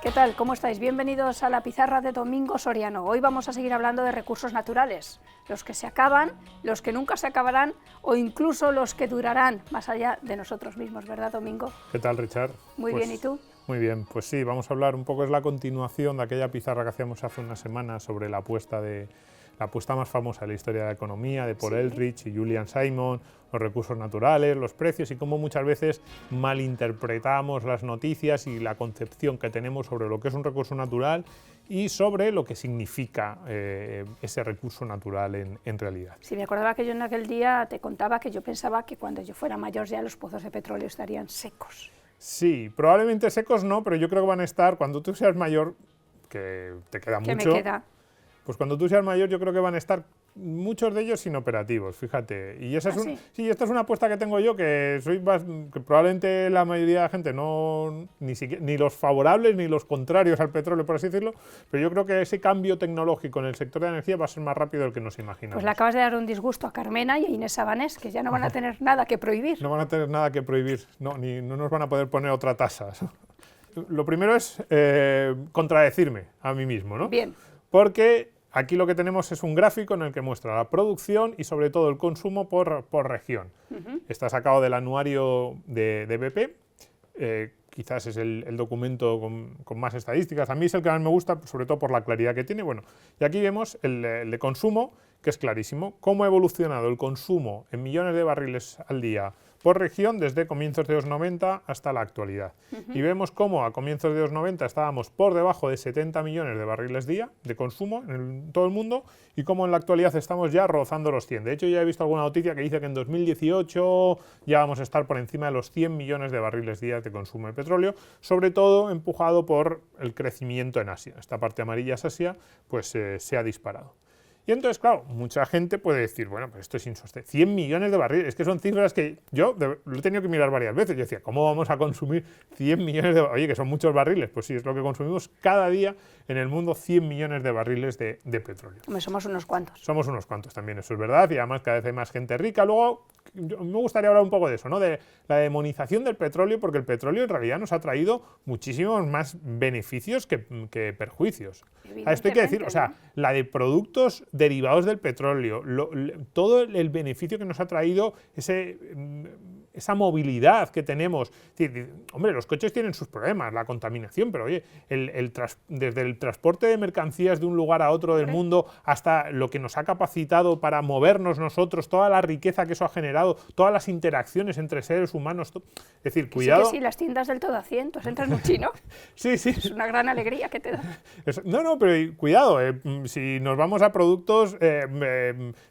¿Qué tal? ¿Cómo estáis? Bienvenidos a la pizarra de Domingo Soriano. Hoy vamos a seguir hablando de recursos naturales, los que se acaban, los que nunca se acabarán o incluso los que durarán más allá de nosotros mismos, ¿verdad, Domingo? ¿Qué tal, Richard? Muy bien, ¿y tú? Muy bien, pues sí, vamos a hablar un poco, es la continuación de aquella pizarra que hacíamos hace unas semanas sobre la apuesta más famosa de la historia de la economía, de Paul Ehrlich y Julian Simon, los recursos naturales, los precios y cómo muchas veces malinterpretamos las noticias y la concepción que tenemos sobre lo que es un recurso natural y sobre lo que significa ese recurso natural en realidad. Sí, me acordaba que yo en aquel día te contaba que yo pensaba que cuando yo fuera mayor ya los pozos de petróleo estarían secos. Sí, probablemente secos no, pero yo creo que van a estar, cuando tú seas mayor, que te queda mucho. ¿Qué me queda? Pues cuando tú seas mayor yo creo que van a estar muchos de ellos inoperativos, fíjate. Y esa sí, esta es una apuesta que tengo yo, que probablemente la mayoría de la gente ni los favorables ni los contrarios al petróleo, por así decirlo, pero yo creo que ese cambio tecnológico en el sector de la energía va a ser más rápido del que nos imaginamos. Pues le acabas de dar un disgusto a Carmena y a Inés Sabanés, que ya no van a tener nada que prohibir. No van a tener nada que prohibir, no nos van a poder poner otra tasa. Lo primero es contradecirme a mí mismo, ¿no? Bien. Porque aquí lo que tenemos es un gráfico en el que muestra la producción y sobre todo el consumo por región. Está sacado del anuario de BP, quizás es el documento con más estadísticas. A mí es el que más me gusta, sobre todo por la claridad que tiene. Bueno, y aquí vemos el de consumo, que es clarísimo, cómo ha evolucionado el consumo en millones de barriles al día por región desde comienzos de los 90 hasta la actualidad. Y vemos cómo a comienzos de los 90 estábamos por debajo de 70 millones de barriles día de consumo en todo el mundo y cómo en la actualidad estamos ya rozando los 100. De hecho, ya he visto alguna noticia que dice que en 2018 ya vamos a estar por encima de los 100 millones de barriles día de consumo de petróleo, sobre todo empujado por el crecimiento en Asia. Esta parte amarilla es Asia, pues se ha disparado. Y entonces, claro, mucha gente puede decir, bueno, pues esto es insostenible. 100 millones de barriles, es que son cifras que yo lo he tenido que mirar varias veces. Yo decía, ¿cómo vamos a consumir 100 millones de barriles? Oye, que son muchos barriles. Pues sí, es lo que consumimos cada día en el mundo, 100 millones de barriles de petróleo. Hombre, somos unos cuantos. Somos unos cuantos también, eso es verdad, y además cada vez hay más gente rica. Luego, me gustaría hablar un poco de eso, ¿no? De la demonización del petróleo, porque el petróleo en realidad nos ha traído muchísimos más beneficios que perjuicios. Esto hay que decir, o sea, la de productos derivados del petróleo, todo el beneficio que nos ha traído esa movilidad que tenemos. Es decir, hombre, los coches tienen sus problemas, la contaminación, pero oye, desde el transporte de mercancías de un lugar a otro del mundo hasta lo que nos ha capacitado para movernos nosotros, toda la riqueza que eso ha generado, todas las interacciones entre seres humanos. Es decir, cuidado. Sí, que sí, las tiendas del todo a 100, entras en un chino. Sí, sí. Es una gran alegría que te da. No, pero cuidado, si nos vamos a productos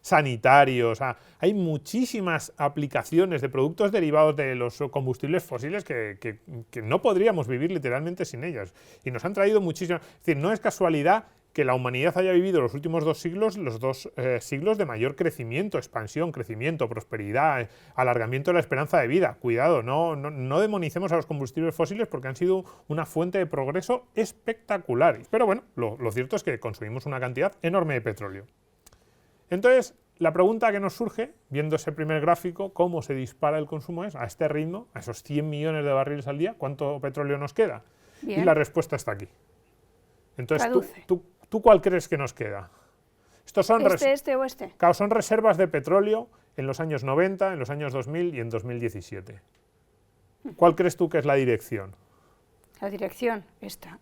sanitarios, hay muchísimas aplicaciones de productos derivados de los combustibles fósiles que no podríamos vivir literalmente sin ellas. Y nos han traído muchísimas. Es decir, no es casualidad que la humanidad haya vivido los últimos 2 siglos, los 2 siglos de mayor crecimiento, expansión, crecimiento, prosperidad, alargamiento de la esperanza de vida. Cuidado, no demonicemos a los combustibles fósiles porque han sido una fuente de progreso espectacular. Pero bueno, lo cierto es que consumimos una cantidad enorme de petróleo. Entonces, la pregunta que nos surge, viendo ese primer gráfico, cómo se dispara el consumo es, a este ritmo, a esos 100 millones de barriles al día, ¿cuánto petróleo nos queda? Bien. Y la respuesta está aquí. Entonces, Traduce. ¿tú cuál crees que nos queda? Estos son ¿Este o este? Claro, son reservas de petróleo en los años 90, en los años 2000 y en 2017. ¿Cuál crees tú que es la dirección? La dirección, esta.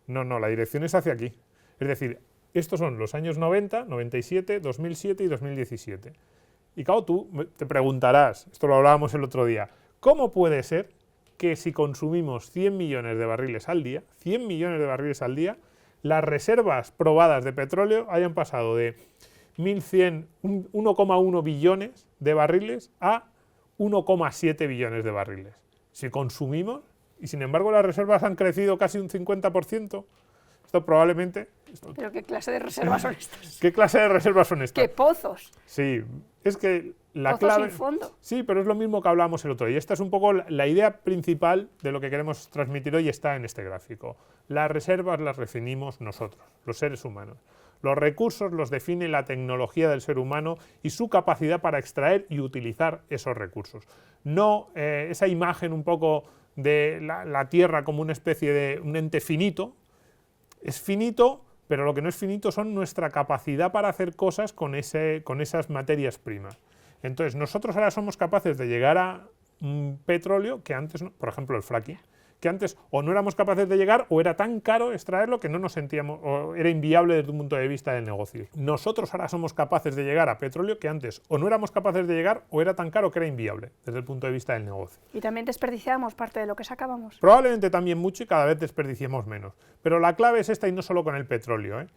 No, la dirección es hacia aquí. Es decir, estos son los años 90, 97, 2007 y 2017. Y claro, tú te preguntarás, esto lo hablábamos el otro día, ¿cómo puede ser que si consumimos 100 millones de barriles al día, 100 millones de barriles al día, las reservas probadas de petróleo hayan pasado de 1,1 billones de barriles a 1,7 billones de barriles? Si consumimos, y sin embargo las reservas han crecido casi un 50%, esto probablemente... ¿Pero qué clase de reservas son estas? ¿Qué clase de reservas son estas? ¡Qué pozos! Sí, es que la pozos clave... sin fondo. Sí, pero es lo mismo que hablábamos el otro día. Y esta es un poco la idea principal de lo que queremos transmitir hoy, está en este gráfico. Las reservas las definimos nosotros, los seres humanos. Los recursos los define la tecnología del ser humano y su capacidad para extraer y utilizar esos recursos. No esa imagen un poco de la Tierra como una especie de un ente finito. Es finito, pero lo que no es finito son nuestra capacidad para hacer cosas con esas materias primas. Entonces, nosotros ahora somos capaces de llegar a petróleo que antes no, por ejemplo el fracking, que antes o no éramos capaces de llegar o era tan caro extraerlo que no nos sentíamos, o era inviable desde un punto de vista del negocio. Nosotros ahora somos capaces de llegar a petróleo que antes o no éramos capaces de llegar o era tan caro que era inviable desde el punto de vista del negocio. Y también desperdiciamos parte de lo que sacábamos. Probablemente también mucho y cada vez desperdiciemos menos. Pero la clave es esta y no solo con el petróleo, ¿eh?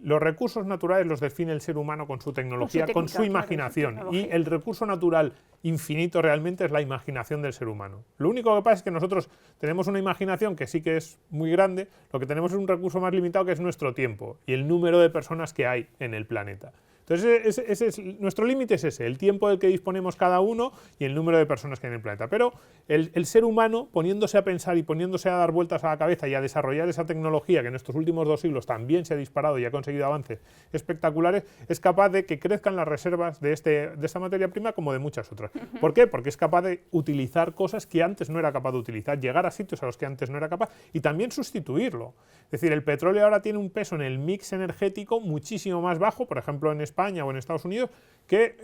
Los recursos naturales los define el ser humano con su tecnología, con su imaginación. Y el recurso natural infinito realmente es la imaginación del ser humano. Lo único que pasa es que nosotros tenemos una imaginación que sí que es muy grande, lo que tenemos es un recurso más limitado que es nuestro tiempo y el número de personas que hay en el planeta. Entonces, nuestro límite es ese, el tiempo del que disponemos cada uno y el número de personas que hay en el planeta. Pero el ser humano, poniéndose a pensar y poniéndose a dar vueltas a la cabeza y a desarrollar esa tecnología que en estos últimos 2 siglos también se ha disparado y ha conseguido avances espectaculares, es capaz de que crezcan las reservas de esta materia prima como de muchas otras. ¿Por qué? Porque es capaz de utilizar cosas que antes no era capaz de utilizar, llegar a sitios a los que antes no era capaz y también sustituirlo. Es decir, el petróleo ahora tiene un peso en el mix energético muchísimo más bajo, por ejemplo en España o en Estados Unidos, que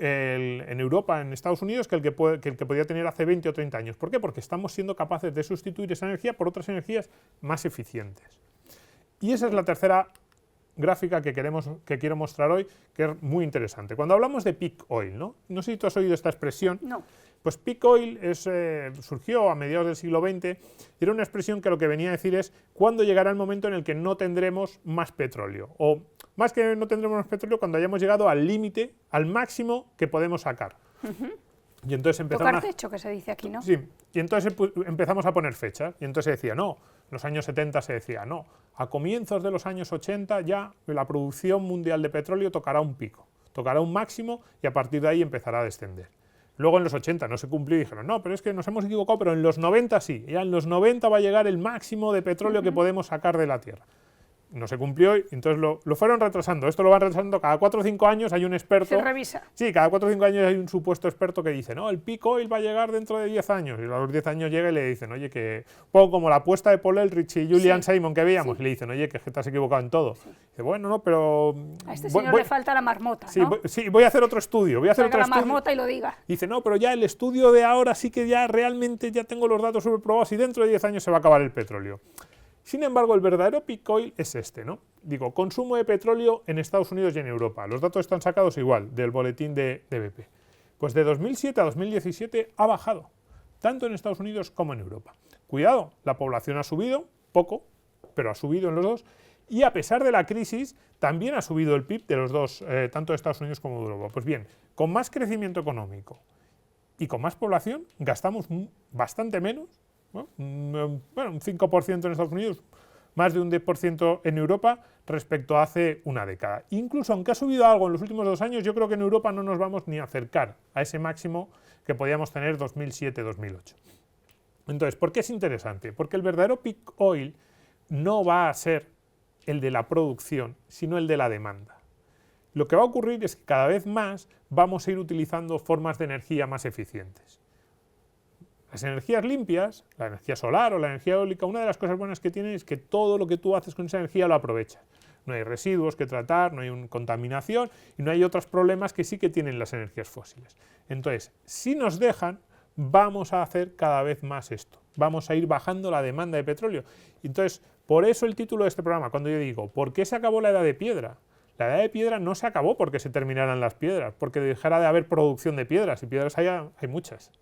en Europa, en Estados Unidos, que el que podía tener hace 20 o 30 años. ¿Por qué? Porque estamos siendo capaces de sustituir esa energía por otras energías más eficientes. Y esa es la tercera gráfica que quiero mostrar hoy, que es muy interesante. Cuando hablamos de peak oil, ¿no? No sé si tú has oído esta expresión. No. Pues peak oil surgió a mediados del siglo XX y era una expresión que lo que venía a decir es cuándo llegará el momento en el que no tendremos más petróleo. O más que no tendremos más petróleo, cuando hayamos llegado al límite, al máximo que podemos sacar. Y entonces empezamos tocar techo, que se dice aquí, ¿no? Sí, y entonces empezamos a poner fechas. Y entonces se decía, no, en los años 70 se decía, no, a comienzos de los años 80 ya la producción mundial de petróleo tocará un pico, tocará un máximo y a partir de ahí empezará a descender. Luego en los 80 no se cumplió y dijeron, no, pero es que nos hemos equivocado, pero en los 90 sí, ya en los 90 va a llegar el máximo de petróleo que podemos sacar de la Tierra. No se cumplió y entonces lo fueron retrasando. Esto lo van retrasando cada 4 o 5 años, hay un experto. Se revisa. Sí, cada 4 o 5 años hay un supuesto experto que dice, no, el peak oil va a llegar dentro de 10 años. Y a los 10 años llega y le dicen, oye, que un poco como la apuesta de Paul Ehrlich y Julian Simon que veíamos, y le dicen, oye, que te has equivocado en todo. Dice, bueno, no, pero a este señor le falta la marmota, ¿no? Sí, voy a hacer otro estudio. Voy a hacer otro la estudio. marmota y lo diga. Dice, no, pero ya el estudio de ahora sí que ya realmente ya tengo los datos sobreprobados y dentro de 10 años se va a acabar el petróleo. Sin embargo, el verdadero peak oil es este, ¿no? Digo, consumo de petróleo en Estados Unidos y en Europa. Los datos están sacados igual, del boletín de BP. Pues de 2007 a 2017 ha bajado, tanto en Estados Unidos como en Europa. Cuidado, la población ha subido, poco, pero ha subido en los dos, y a pesar de la crisis, también ha subido el PIB de los dos, tanto de Estados Unidos como de Europa. Pues bien, con más crecimiento económico y con más población, gastamos bastante menos, ¿no? Un 5% en Estados Unidos, más de un 10% en Europa respecto a hace una década. Incluso aunque ha subido algo en los últimos 2 años, yo creo que en Europa no nos vamos ni a acercar a ese máximo que podíamos tener 2007-2008. Entonces, ¿por qué es interesante? Porque el verdadero peak oil no va a ser el de la producción, sino el de la demanda. Lo que va a ocurrir es que cada vez más vamos a ir utilizando formas de energía más eficientes. Las energías limpias, la energía solar o la energía eólica, una de las cosas buenas que tienen es que todo lo que tú haces con esa energía lo aprovechas. No hay residuos que tratar, no hay contaminación y no hay otros problemas que sí que tienen las energías fósiles. Entonces, si nos dejan, vamos a hacer cada vez más esto. Vamos a ir bajando la demanda de petróleo. Entonces, por eso el título de este programa, cuando yo digo, ¿por qué se acabó la edad de piedra? La edad de piedra no se acabó porque se terminaran las piedras, porque dejara de haber producción de piedras, y piedras hay muchas.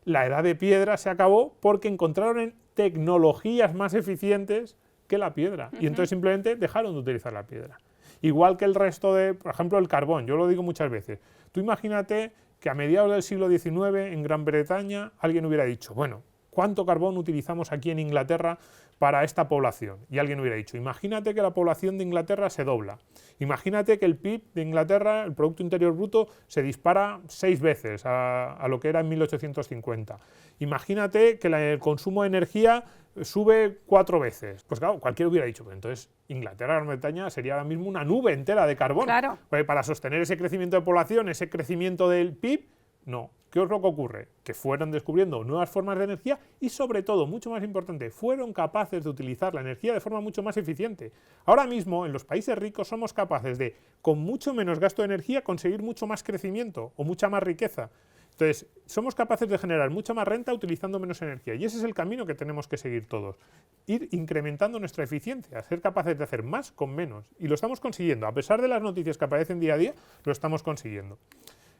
La edad de piedra se acabó porque encontraron tecnologías más eficientes que la piedra y entonces simplemente dejaron de utilizar la piedra. Igual que el resto de, por ejemplo, el carbón, yo lo digo muchas veces. Tú imagínate que a mediados del siglo XIX en Gran Bretaña alguien hubiera dicho, bueno, ¿cuánto carbón utilizamos aquí en Inglaterra para esta población? Y alguien hubiera dicho, imagínate que la población de Inglaterra se dobla. Imagínate que el PIB de Inglaterra, el Producto Interior Bruto, se dispara 6 veces a lo que era en 1850. Imagínate que el consumo de energía sube 4 veces. Pues claro, cualquiera hubiera dicho, pues entonces Inglaterra, Gran Bretaña sería ahora mismo una nube entera de carbón. Claro. Porque para sostener ese crecimiento de población, ese crecimiento del PIB, no. ¿qué es lo que ocurre? Que fueron descubriendo nuevas formas de energía y, sobre todo, mucho más importante, fueron capaces de utilizar la energía de forma mucho más eficiente. Ahora mismo, en los países ricos, somos capaces de, con mucho menos gasto de energía, conseguir mucho más crecimiento o mucha más riqueza. Entonces, somos capaces de generar mucha más renta utilizando menos energía. Y ese es el camino que tenemos que seguir todos. Ir incrementando nuestra eficiencia, ser capaces de hacer más con menos. Y lo estamos consiguiendo. A pesar de las noticias que aparecen día a día, lo estamos consiguiendo.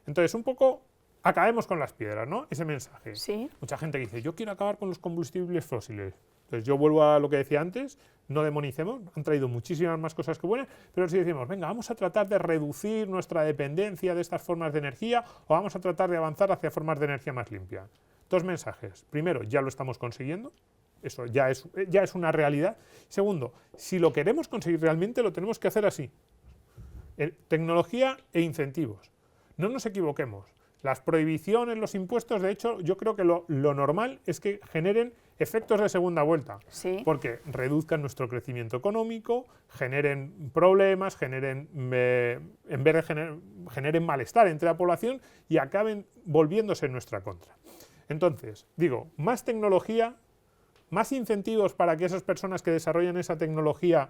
Entonces, un poco acabemos con las piedras, ¿no? Ese mensaje. Sí. Mucha gente que dice, yo quiero acabar con los combustibles fósiles. Entonces, yo vuelvo a lo que decía antes, no demonicemos, han traído muchísimas más cosas que buenas, pero si decimos, venga, vamos a tratar de reducir nuestra dependencia de estas formas de energía o vamos a tratar de avanzar hacia formas de energía más limpia. Dos mensajes. Primero, ya lo estamos consiguiendo, eso ya es una realidad. Segundo, si lo queremos conseguir realmente, lo tenemos que hacer así. Tecnología e incentivos. No nos equivoquemos. Las prohibiciones, los impuestos, de hecho, yo creo que lo normal es que generen efectos de segunda vuelta, sí, porque reduzcan nuestro crecimiento económico, generen problemas, generen malestar entre la población y acaben volviéndose en nuestra contra. Entonces, digo, más tecnología, más incentivos para que esas personas que desarrollan esa tecnología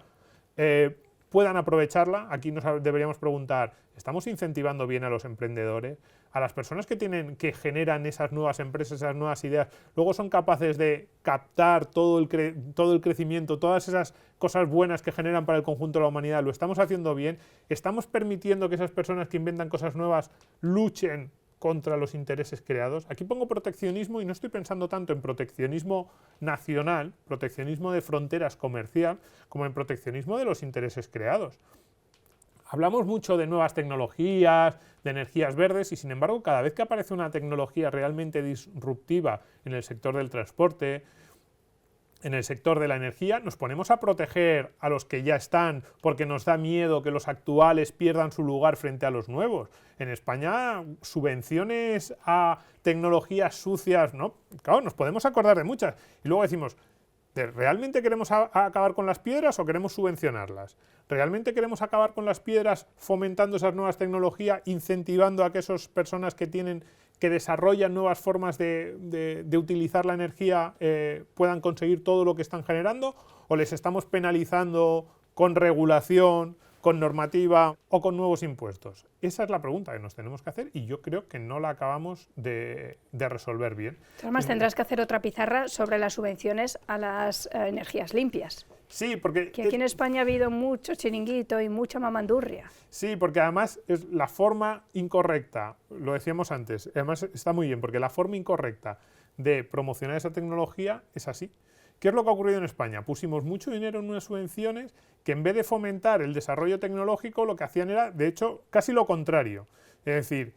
puedan aprovecharla. Aquí nos deberíamos preguntar, ¿estamos incentivando bien a los emprendedores? A las personas que generan esas nuevas empresas, esas nuevas ideas, luego son capaces de captar todo el crecimiento, todas esas cosas buenas que generan para el conjunto de la humanidad. ¿Lo estamos haciendo bien? ¿Estamos permitiendo que esas personas que inventan cosas nuevas luchen contra los intereses creados? Aquí pongo proteccionismo y no estoy pensando tanto en proteccionismo nacional, proteccionismo de fronteras comercial, como en proteccionismo de los intereses creados. Hablamos mucho de nuevas tecnologías, de energías verdes y sin embargo cada vez que aparece una tecnología realmente disruptiva en el sector del transporte, en el sector de la energía, nos ponemos a proteger a los que ya están porque nos da miedo que los actuales pierdan su lugar frente a los nuevos. En España, subvenciones a tecnologías sucias, ¿no? Claro, nos podemos acordar de muchas. Y luego decimos, ¿realmente queremos acabar con las piedras o queremos subvencionarlas? ¿Realmente queremos acabar con las piedras fomentando esas nuevas tecnologías, incentivando a que esas personas que desarrollan nuevas formas de utilizar la energía puedan conseguir todo lo que están generando? ¿O les estamos penalizando con regulación, con normativa o con nuevos impuestos? Esa es la pregunta que nos tenemos que hacer y yo creo que no la acabamos de resolver bien. Además tendrás que hacer otra pizarra sobre las subvenciones a las energías limpias. Sí, porque que aquí en España ha habido mucho chiringuito y mucha mamandurria. Sí, porque además es la forma incorrecta, lo decíamos antes, además está muy bien, porque la forma incorrecta de promocionar esa tecnología es así. ¿Qué es lo que ha ocurrido en España? Pusimos mucho dinero en unas subvenciones que en vez de fomentar el desarrollo tecnológico lo que hacían era, de hecho, casi lo contrario. Es decir,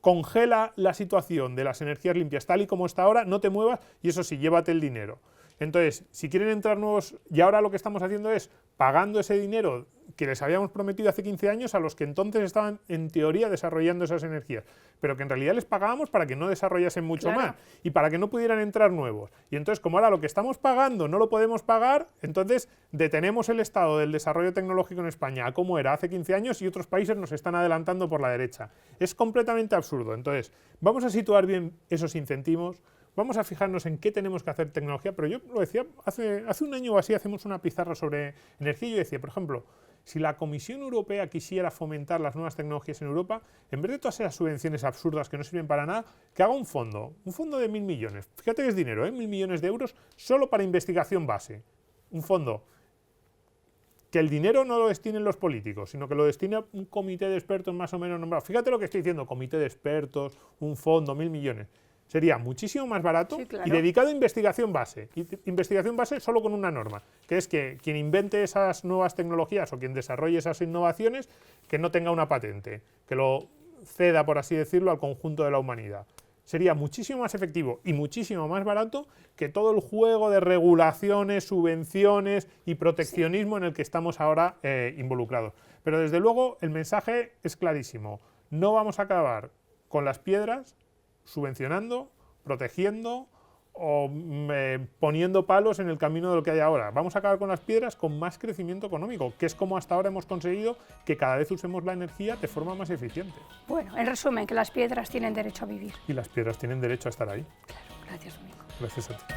congela la situación de las energías limpias tal y como está ahora, no te muevas y eso sí, llévate el dinero. Entonces, si quieren entrar nuevos, y ahora lo que estamos haciendo es pagando ese dinero que les habíamos prometido hace 15 años a los que entonces estaban, en teoría, desarrollando esas energías, pero que en realidad les pagábamos para que no desarrollasen mucho más y para que no pudieran entrar nuevos. Y entonces, como ahora lo que estamos pagando no lo podemos pagar, entonces detenemos el estado del desarrollo tecnológico en España a como era hace 15 años y otros países nos están adelantando por la derecha. Es completamente absurdo. Entonces, vamos a situar bien esos incentivos. Vamos a fijarnos en qué tenemos que hacer tecnología, pero yo lo decía, hace un año o así hacemos una pizarra sobre energía y yo decía, por ejemplo, si la Comisión Europea quisiera fomentar las nuevas tecnologías en Europa, en vez de todas esas subvenciones absurdas que no sirven para nada, que haga un fondo de 1.000 millones. Fíjate que es dinero, 1.000 millones de euros solo para investigación base. Un fondo que el dinero no lo destinen los políticos, sino que lo destine un comité de expertos más o menos nombrado. Fíjate lo que estoy diciendo, comité de expertos, un fondo, 1.000 millones. Sería muchísimo más barato y dedicado a investigación base. Y investigación base solo con una norma, que es que quien invente esas nuevas tecnologías o quien desarrolle esas innovaciones, que no tenga una patente, que lo ceda, por así decirlo, al conjunto de la humanidad. Sería muchísimo más efectivo y muchísimo más barato que todo el juego de regulaciones, subvenciones y proteccionismo en el que estamos ahora involucrados. Pero desde luego el mensaje es clarísimo. No vamos a acabar con las piedras subvencionando, protegiendo poniendo palos en el camino de lo que hay ahora. Vamos a acabar con las piedras con más crecimiento económico, que es como hasta ahora hemos conseguido que cada vez usemos la energía de forma más eficiente. Bueno, en resumen, que las piedras tienen derecho a vivir. Y las piedras tienen derecho a estar ahí. Claro, gracias, Domingo. Gracias a ti.